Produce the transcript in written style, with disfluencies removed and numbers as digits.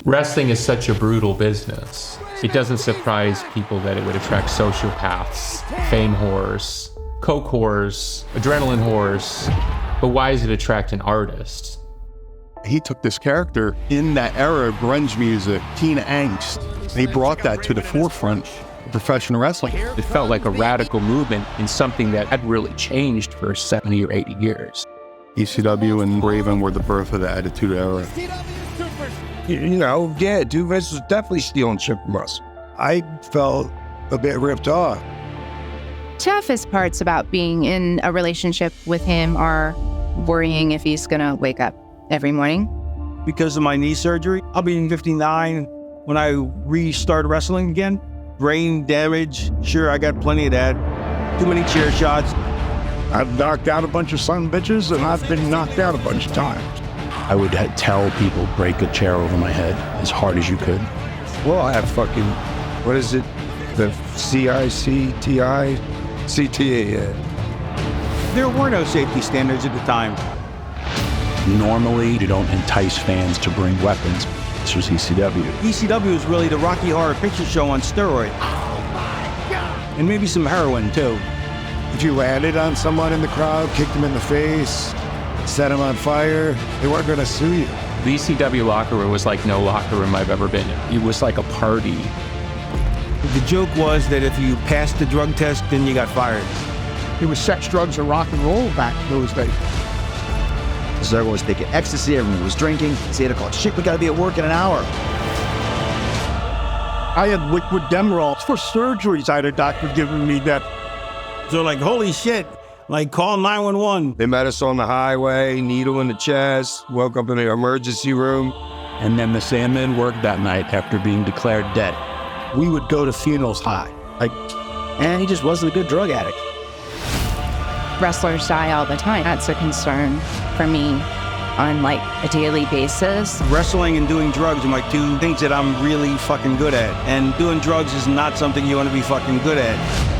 Wrestling is such a brutal business. It doesn't surprise people that it would attract sociopaths, fame whores, coke whores, adrenaline whores. But why does it attract an artist? He took this character in that era of grunge music, teen angst, and he brought that to the forefront of professional wrestling. It felt like a radical movement in something that had really changed for 70 or 80 years. ECW and Raven were the birth of the Attitude Era. Dude, Vince was definitely stealing shit from us. I felt a bit ripped off. Toughest parts about being in a relationship with him are worrying if he's gonna wake up every morning. Because of my knee surgery, I'll be 59 when I restart wrestling again. Brain damage, sure, I got plenty of that. Too many chair shots. I've knocked out a bunch of son of bitches, and I've been knocked out a bunch of times. I would tell people, break a chair over my head as hard as you could. Well, I have fucking, what is it? The CICTI? CTA, yeah. There were no safety standards at the time. Normally, you don't entice fans to bring weapons. This was ECW. ECW was really the Rocky Horror Picture Show on steroids. Oh my God. And maybe some heroin, too. If you landed on someone in the crowd, kicked him in the face, set him on fire, they weren't going to sue you. The ECW locker room was like no locker room I've ever been in. It was like a party. The joke was that if you passed the drug test, then you got fired. It was sex, drugs, and rock and roll back in those days. So everyone was taking ecstasy, everyone was drinking. It's 8 o'clock. Shit, we gotta be at work in an hour. I had liquid Demerol for surgeries. I had a doctor giving me that. So like, holy shit, like call 911. They met us on the highway, needle in the chest, woke up in the emergency room. And then the Sandman worked that night after being declared dead. We would go to funerals high. And he just wasn't a good drug addict. Wrestlers die all the time. That's a concern for me on like a daily basis. Wrestling and doing drugs are my two things that I'm really fucking good at. And doing drugs is not something you want to be fucking good at.